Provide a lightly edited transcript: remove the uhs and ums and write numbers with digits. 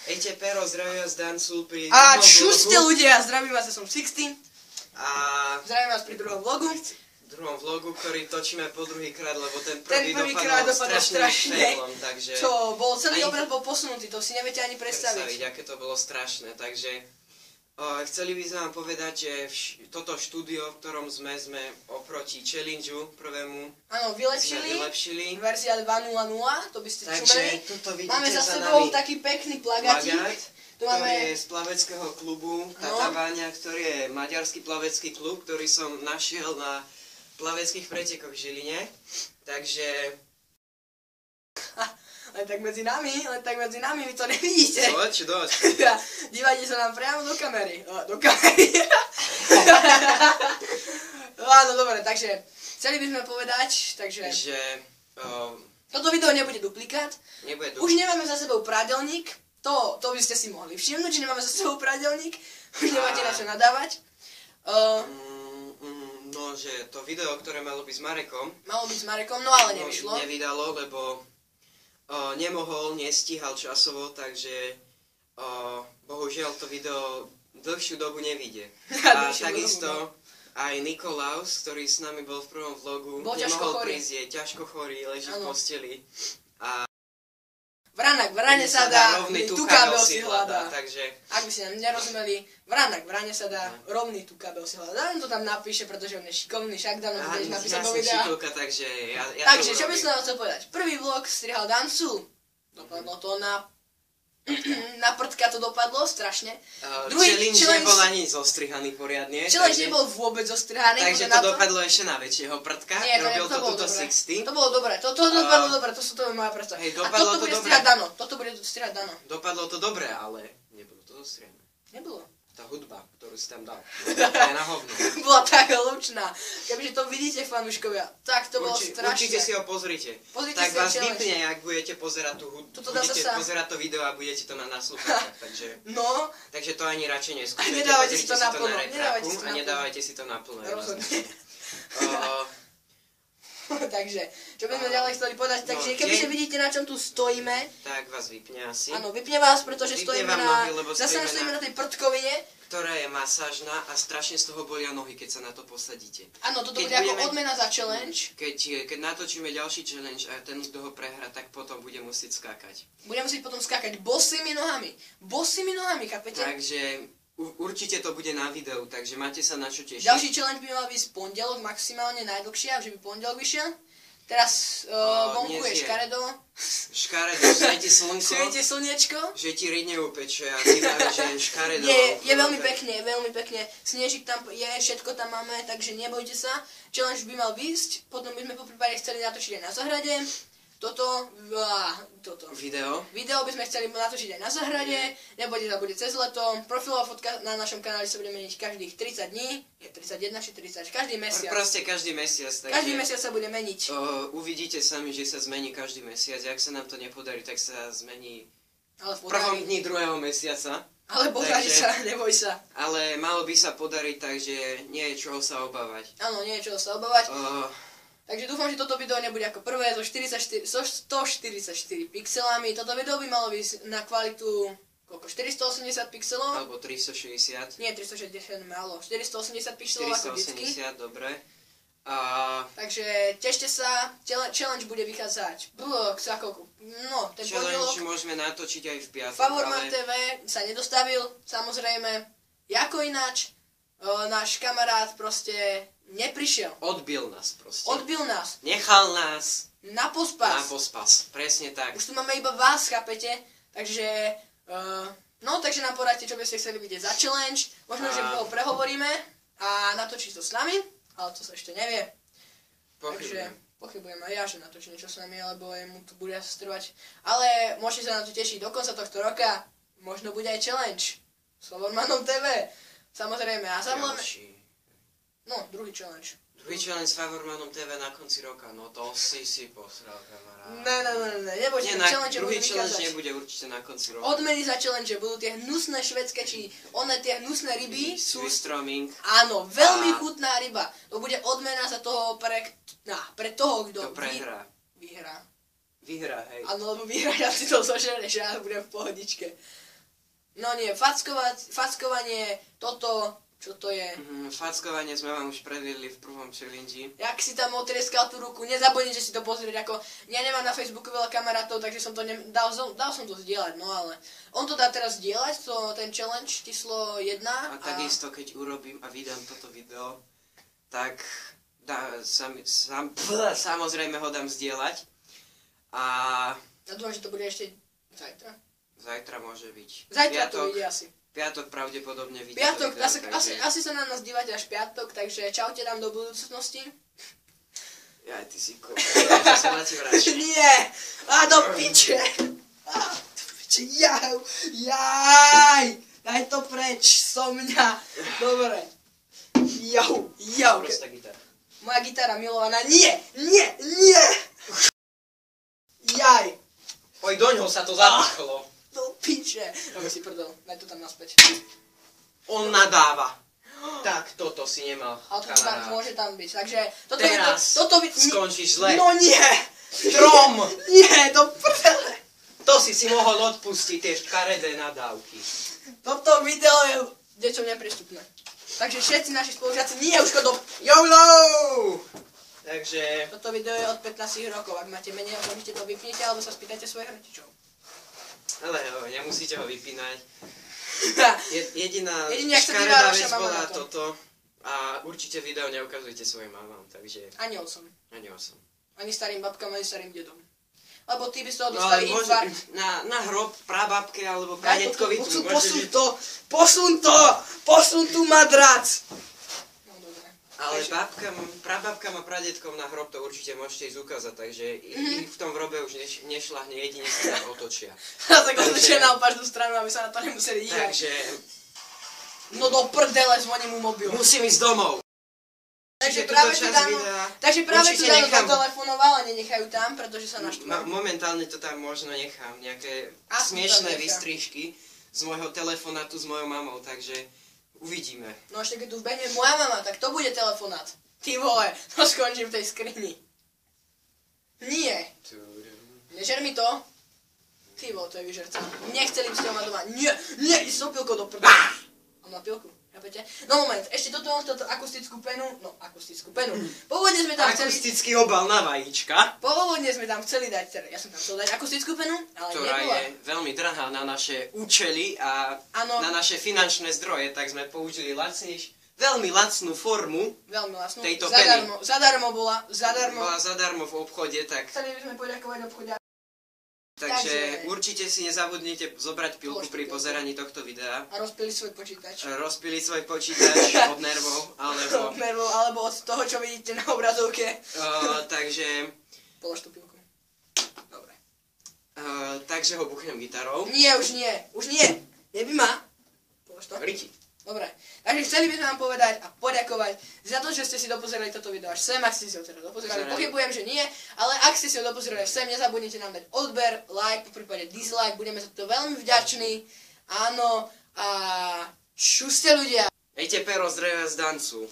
Ejte Pero, zdravím vás Dancul pri A čuste ľudia, zdravím vás, ja som 16. A zdravím vás pri druhom vlogu. Druhom vlogu, ktorý točíme po druhýkrát, lebo ten prvýkrát dopadol strašne. failom, takže... Čo, celý obraz bol posunutý, to si neviete ani predstaviť. Aké to bolo strašné, takže... chceli by sme vám povedať, že toto štúdio, v ktorom sme oproti challengeu prvému vylepšili. Verzia 2.0.0, to by ste čumeli. Máme za za sebou nami taký pekný plagátik. Ktorý je z plaveckého klubu Tatabáňa, ktorý je maďarský plavecký klub, ktorý som našiel na plaveckých pretekoch v Žiline. Takže... Len tak medzi nami, vy to nevidíte. Doď. Dívajte sa nám priamo do kamery. Do kamery. Áno, dobre, takže chceli by sme povedať, takže... Že... toto video nebude duplikát. Už nemáme za sebou prádelník. To by ste si mohli všimnúť, že nemáme za sebou prádelník. Už nemáte na čo nadávať. No, že to video, ktoré malo byť s Marekom... no ale nevyšlo. Nevydalo, lebo... nemohol, nestíhal časovo, takže bohužiaľ to video dlhšiu dobu nevidie. A takisto aj Nikolaus, ktorý s nami bol v prvom vlogu, nemohol prísť, je ťažko chorý, leží v posteli. A vranak, vrane sa dá, rovný tu kábel si hľadá. Takže... Ak by ste nám nerozumeli, vranak, vrane sa dá, rovný tu kábel si hľadá. On to tam napíše, pretože on je šikovný, však dávno to budeš napísať do videa. Takže takže čo by som vám chcel povedať? Prvý vlog strihal Dancul. Dopadlo to na prdka to dopadlo, strašne. Challenge nebol ani zostrihaný poriadne. Challenge nebol vôbec zostrihaný. Takže to dopadlo ešte na väčšieho prdka. Robil to túto 60. To bolo dobré, to dopadlo dobre, to je moja predstava. A toto bude strihať Dano, Dopadlo to dobre, ale nebolo to zostrihané. Nebolo. Tá hudba, ktorú si tam dal, to je na hovno. Bola tak hlučná. Kebyže to vidíte, fanúškovia, tak to bolo strašné. Určite si ho pozrite. Tak vás vypne, ak budete pozerať tú hudbu. Budete pozerať to video a budete to mať na sluchátkach, takže... No. Takže to ani radšej neskúšajte. A nedávajte si to naplno. A nedávajte si to naplno. Rozhodne. Takže, čo by sme ďalej chceli povedať, takže kebyže vidíte, na čom tu stojíme, tak vás vypne asi. Áno, vypne vás, pretože stojíme na tej prdkovine, ktorá je masážna a strašne z toho bolia nohy, keď sa na to posadíte. Áno, toto bude ako odmena za challenge. Keď natočíme ďalší challenge a ten, kto ho prehrá, tak potom bude musieť skákať. Bude musieť potom skákať bosými nohami. Bosými nohami, kapete? Takže... určite to bude na videu, takže máte sa na čo tešiť. Ďalší challenge by mal byť pondelok, maximálne najdlhšie, že by pondelok vyšiel. Teraz vonku je škaredo. Škaredo, svieti slnko. Svieti slniečko. Že ti rydne upeče a ty dáš, že je škaredo. Je veľmi pekne. Snežik tam je, všetko tam máme, takže nebojte sa. Challenge by mal výsť, potom by sme po prípade chceli natočiť aj na zahrade. Toto video by sme chceli natočiť aj na zahrade, nebojte sa, bude cez leto, profilová fotka na našom kanáli sa bude meniť každých 30 dní, je 31 či 30, každý mesiac. Proste každý mesiac. Takže každý mesiac sa bude meniť. Uvidíte sami, že sa zmení každý mesiac, ak sa nám to nepodarí, tak sa zmení v prvom podarí. dni druhého mesiaca. Ale podarí sa, neboj sa. Ale malo by sa podariť, takže nie je čoho sa obávať. Áno, nie je čoho sa obávať. Takže dúfam, že toto video nebude ako prvé so 144 pixelami. Toto video by malo byť na kvalitu 480 pixelov. Alebo 360. Nie, 360 málo. 480 pixelov ako vždycky. 480, dobre. Takže tešte sa, challenge bude vychádzať za koľko? No, ten pondelok. Challenge môžeme natočiť aj v piatok. Favorman TV sa nedostavil, samozrejme. Jako ináč, náš kamarát proste neprišiel. Odbil nás proste. Nechal nás. Na pospas. Presne tak. Už tu máme iba vás, chápete? Takže, takže nám poradte, čo by ste chceli vidieť za challenge. Možno, že ho prehovoríme a natočí to s nami, ale to sa ešte nevie. Pochybujem aj ja, že natočí niečo s nami, alebo mu to bude asi trvať. Ale môžete sa na to tešiť do konca tohto roka. Možno bude aj challenge s Favormanom TV. Samozrejme, a samozrejme... No, druhý challenge. Druhý challenge s Favormanom TV na konci roka, no to si posral, kamarát. Ne, nebojte, druhý challenge nebude určite na konci roka. Odmeny za challenge budú tie hnusné švédske, či tie hnusné ryby. Surströmming. Áno, veľmi chutná ryba. To bude odmena za toho pre toho, kto vyhrá. Vyhrá, hej. Áno, lebo vyhrá, ja si to zožereš a budem v pohodičke. No nie, fackovanie, toto, čo to je? Fackovanie sme vám už predviedli v prvom challenge. Jak si tam otrieskal tú ruku, nezabudni, že si to pozrieť, ako ja nemám na Facebooku veľa kamarátov, takže som to dal som to zdieľať, no ale on to dá teraz zdieľať, ten challenge číslo 1. A takisto, keď urobím a vydám toto video, tak samozrejme ho dám zdieľať. A ja dúfam, že to bude ešte zajtra. Zajtra môže byť. Zajtra to vyjde asi. Piatok pravdepodobne vyjde. Piatok, asi sa na nás dívate až piatok, takže čaute nám do budúcnosti. Jaj, ty si ja sa na ti vrátim. Nie! A do piče! Jaj! Daj to preč, so mňa. Dobre. Jau. Prostá gitara. Moja gitara milovaná. Nie! Jaj. Oj, doňho sa to zapichlo. Do piče. Dobre si prdol, daj to tam naspäť. On nadáva. Tak, toto si nemal, ale to kamarát. môže tam byť, takže... Teraz skončíš zle. No nie! Trom! Nie, do prdele! To si mohol odpustiť, tie škaredé nadávky. Toto video je deťom neprístupné. Takže všetci naši spolužiaci, nie už to do... YOLO! Takže... Toto video je od 15 rokov, ak máte menej, môžete to vypnite, alebo sa spýtajte svojich rodičov. Ale nemusíte ho vypínať. Jediná škaredá vec bola toto. A určite video neukazujte svojim mamám, takže... Ani otcom. Ani starým babkám, ani starým dedom. Lebo ty by z toho dostali infarkt. Na hrob prababke alebo pradedkovi tu môžeš... Posun tu madrac! No dobre. Ale prababkám a pradedkom na hrob to určite môžete ísť ukázať, takže ich v tom hrobe už nešľahne, jedine sa otočia. A tak otočia na opačnú stranu, aby sa na to nemuseli dívať. Takže... No do prdele, zvoním mu mobil. Musím ísť domov. Takže práve tu Dano zatelefonoval a nenechajú tam, pretože sa naštval. Momentálne to tam možno nechám, nejaké smiešné výstrižky z môjho telefonátu s mojou mamou, takže uvidíme. No ešte keď tu vbehne moja mama, tak to bude telefonát. Ty vole, to skončím v tej skrini. Nie. Nežer mi to. Ty vole, to je vyžerca. Nechceli by ste ho mať doma. Nie, ísť so pilkou do prdele. On má pilku. No moment, ešte toto akustickú penu, pôvodne sme tam chceli... Akustický obal na vajíčka. Pôvodne sme tam chceli dať, ja som tam chcel dať akustickú penu, ale ktorá nebola. je veľmi drahá na naše účely a na naše finančné zdroje, tak sme použili veľmi lacnú formu tejto peny. Zadarmo bola zadarmo v obchode, tak... Chceli by sme poďakovať obchode. Takže určite si nezabudnite zobrať pilku pri pozeraní tohto videa. A rozpíliť svoj počítač. Od nervov, alebo od toho, čo vidíte na obrazovke. Takže... Polož tú pilku. Dobre. Takže ho buchnem gitarou. Nie, už nie. Neby ma. Polož to. Riti. Dobre, takže chceli by sme vám povedať a poďakovať za to, že ste si dopozerali toto video až sem, ak ste si ho teda dopozerali. Pochybujem, že nie, ale ak ste si ho dopozerali až sem, nezabudnite nám dať odber, like, po prípade dislike, budeme za to veľmi vďační. Áno, a čuste ľudia. Ejte pero z dreva z dancu.